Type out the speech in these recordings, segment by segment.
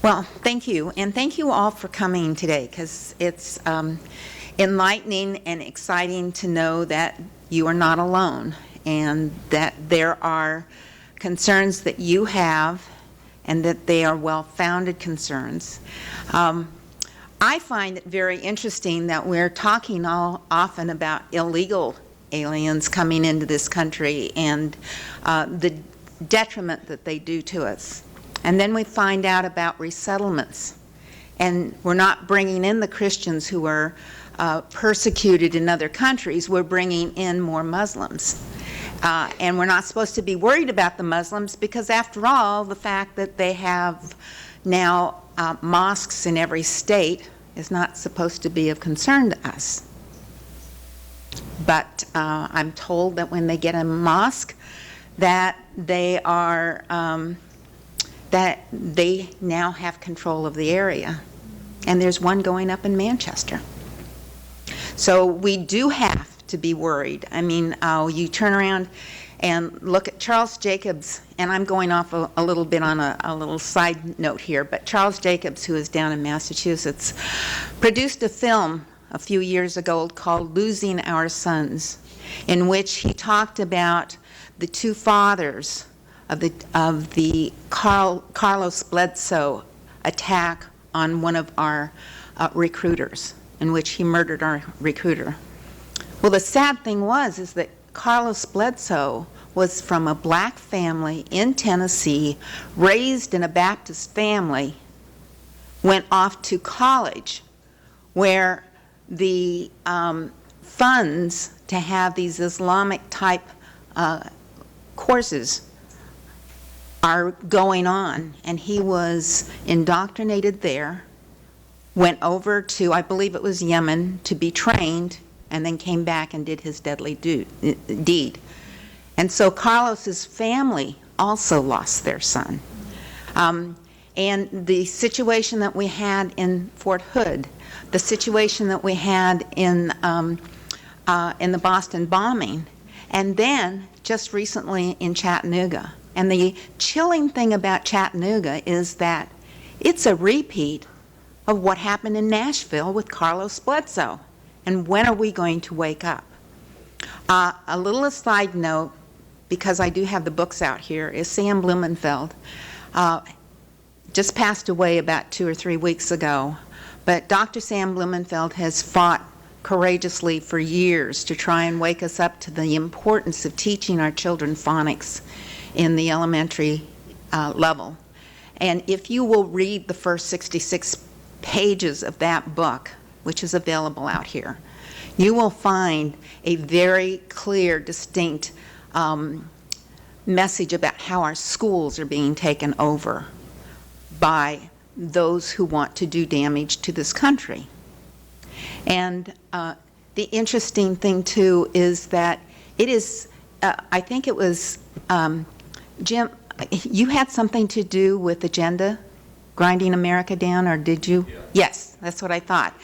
Well, thank you, and thank you all for coming today, because it's enlightening and exciting to know that you are not alone, and that there are concerns that you have, and that they are well-founded concerns. I find it very interesting that we're talking often about illegal aliens coming into this country and the detriment that they do to us. And then we find out about resettlements. And we're not bringing in the Christians who are persecuted in other countries. We're bringing in more Muslims. And we're not supposed to be worried about the Muslims because, after all, the fact that they have now mosques in every state is not supposed to be of concern to us. But I'm told that when they get a mosque, that they are that they now have control of the area. And there's one going up in Manchester. So we do have to be worried. I mean, you turn around and look at Charles Jacobs, and I'm going off a little bit on a little side note here, but Charles Jacobs, who is down in Massachusetts, produced a film a few years ago called Losing Our Sons, in which he talked about the two fathers of the Carlos Bledsoe attack on one of our recruiters, in which he murdered our recruiter. Well, the sad thing is that Carlos Bledsoe was from a black family in Tennessee, raised in a Baptist family, went off to college, where the funds to have these Islamic type courses are going on, and he was indoctrinated there, went over to, I believe it was Yemen, to be trained, and then came back and did his deadly deed. And so Carlos's family also lost their son. And the situation that we had in Fort Hood, the situation that we had in the Boston bombing, and then just recently in Chattanooga. And the chilling thing about Chattanooga is that it's a repeat of what happened in Nashville with Carlos Bledsoe. And when are we going to wake up? A little aside note, because I do have the books out here, is Sam Blumenfeld. Just passed away about 2 or 3 weeks ago. But Dr. Sam Blumenfeld has fought courageously for years to try and wake us up to the importance of teaching our children phonics in the elementary level. And if you will read the first 66 pages of that book, which is available out here, you will find a very clear, distinct message about how our schools are being taken over by those who want to do damage to this country. And the interesting thing, too, is that it is, I think it was, Jim, you had something to do with Agenda, Grinding America Down, or did you? Yeah. Yes, that's what I thought.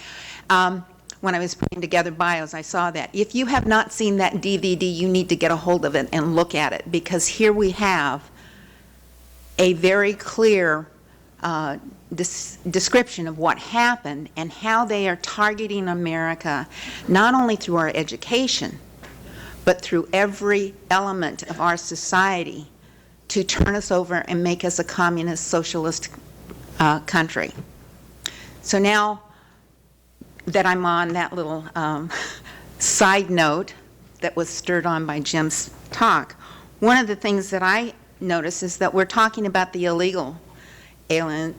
When I was putting together bios, I saw that. If you have not seen that DVD, you need to get a hold of it and look at it, because here we have a very clear description of what happened and how they are targeting America, not only through our education, but through every element of our society, to turn us over and make us a communist, socialist country. So now that I'm on that little side note that was stirred on by Jim's talk, one of the things that I notice is that we're talking about the illegal alien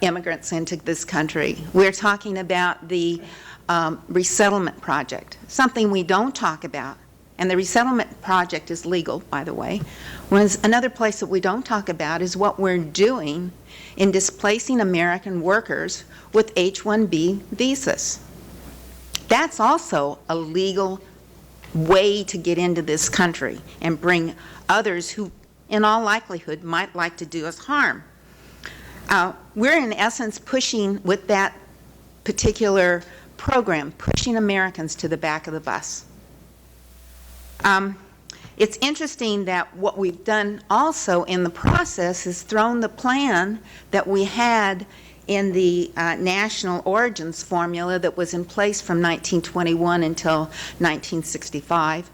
immigrants into this country. We're talking about the resettlement project, something we don't talk about. And the resettlement project is legal, by the way. Whereas another place that we don't talk about is what we're doing in displacing American workers with H-1B visas. That's also a legal way to get into this country and bring others who, in all likelihood, might like to do us harm. We're in essence pushing, with that particular program, pushing Americans to the back of the bus. It's interesting that what we've done also in the process is thrown the plan that we had in the national origins formula that was in place from 1921 until 1965.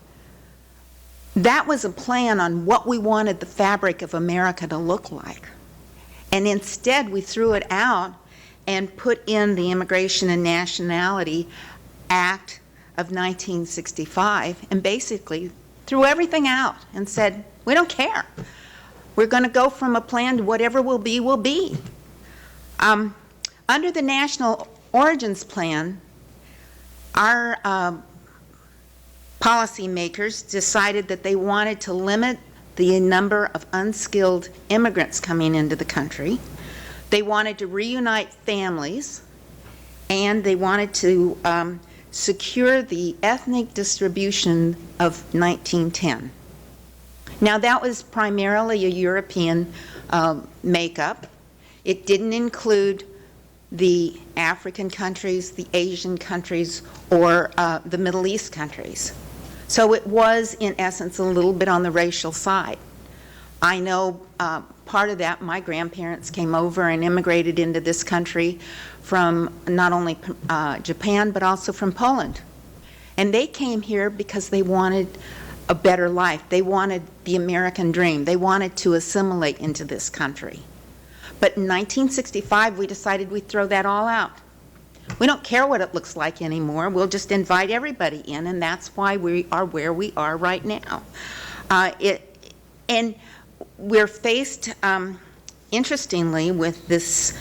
That was a plan on what we wanted the fabric of America to look like. And instead, we threw it out and put in the Immigration and Nationality Act of 1965 and basically threw everything out and said, we don't care. We're going to go from a plan to whatever will be, will be. Under the National Origins Plan, our policymakers decided that they wanted to limit the number of unskilled immigrants coming into the country. They wanted to reunite families, and they wanted to secure the ethnic distribution of 1910. Now, that was primarily a European makeup. It didn't include the African countries, the Asian countries, or the Middle East countries. So it was, in essence, a little bit on the racial side. I know part of that, my grandparents came over and immigrated into this country from not only Japan, but also from Poland. And they came here because they wanted a better life. They wanted the American dream. They wanted to assimilate into this country. But in 1965, we decided we'd throw that all out. We don't care what it looks like anymore. We'll just invite everybody in, and that's why we are where we are right now. And we're faced, interestingly, with this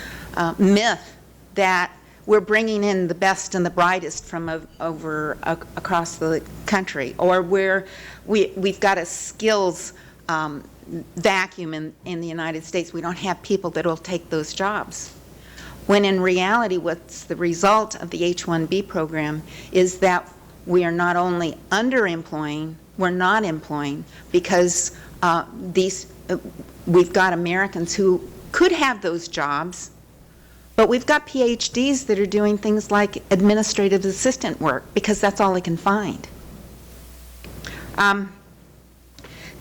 myth that we're bringing in the best and the brightest from across the country, or we've got a skills vacuum in the United States. We don't have people that will take those jobs. When in reality, what's the result of the H-1B program is that we are not only underemploying, we're not employing, because we've got Americans who could have those jobs, but we've got PhDs that are doing things like administrative assistant work because that's all they can find.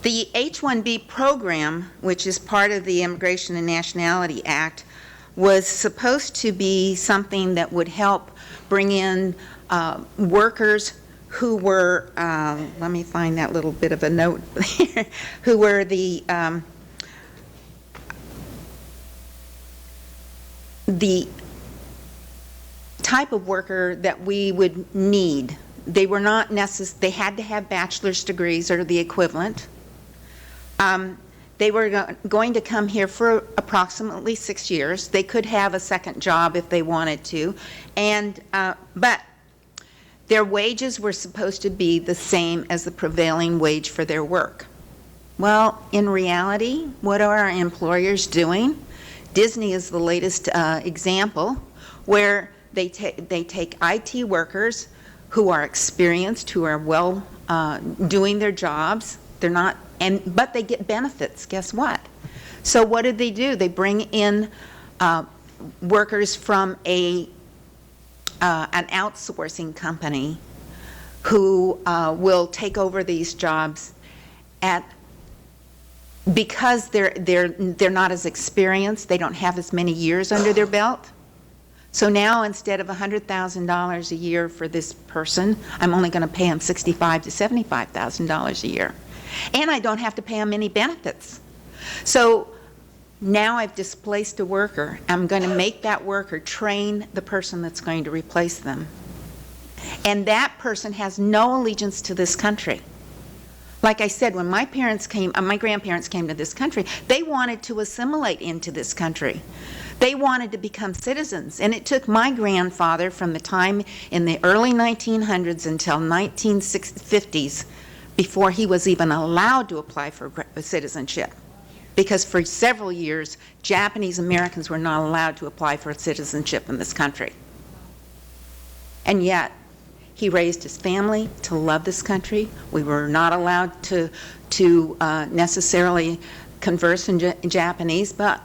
The H-1B program, which is part of the Immigration and Nationality Act, was supposed to be something that would help bring in workers who were, let me find that little bit of a note here, who were the type of worker that we would need. They were not they had to have bachelor's degrees or the equivalent. They were going to come here for approximately 6 years. They could have a second job if they wanted to, but their wages were supposed to be the same as the prevailing wage for their work. Well, in reality, what are our employers doing? Disney is the latest example, where they take IT workers who are experienced, who are well doing their jobs. They're not, but they get benefits. Guess what? So what do? They bring in workers from an outsourcing company who will take over these jobs because they're not as experienced. They don't have as many years under their belt. So now, instead of $100,000 a year for this person, I'm only going to pay him $65,000 to $75,000 a year. And I don't have to pay them any benefits. So now I've displaced a worker. I'm going to make that worker train the person that's going to replace them. And that person has no allegiance to this country. Like I said, when my grandparents came to this country, they wanted to assimilate into this country. They wanted to become citizens, and it took my grandfather from the time in the early 1900s until 1950s before he was even allowed to apply for citizenship. Because for several years, Japanese Americans were not allowed to apply for citizenship in this country. And yet, he raised his family to love this country. We were not allowed to necessarily converse in Japanese, but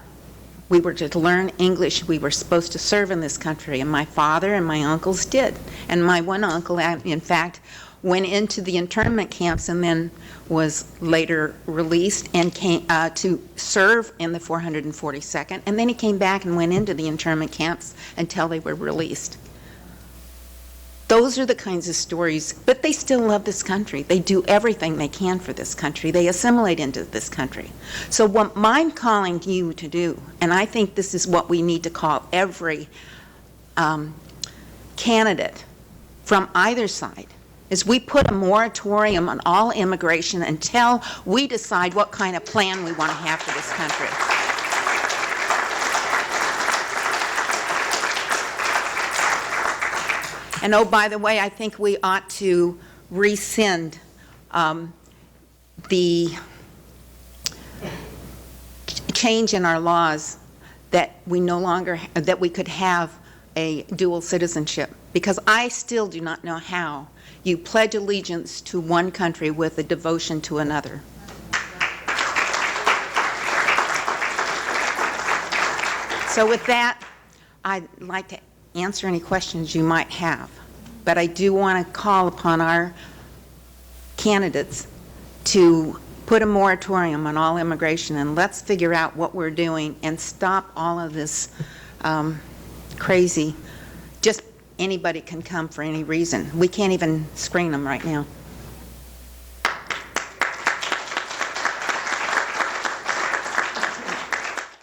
we were to learn English. We were supposed to serve in this country, and my father and my uncles did. And my one uncle, in fact, went into the internment camps and then was later released and came to serve in the 442nd, and then he came back and went into the internment camps until they were released. Those are the kinds of stories, but they still love this country. They do everything they can for this country. They assimilate into this country. So what I'm calling you to do, and I think this is what we need to call every candidate from either side, is we put a moratorium on all immigration until we decide what kind of plan we want to have for this country. And oh, by the way, I think we ought to rescind the change in our laws that we no longer, that we could have a dual citizenship, because I still do not know how you pledge allegiance to one country with a devotion to another. So with that, I'd like to answer any questions you might have, but I do want to call upon our candidates to put a moratorium on all immigration, and let's figure out what we're doing and stop all of this crazy, just anybody can come for any reason. We can't even screen them right now.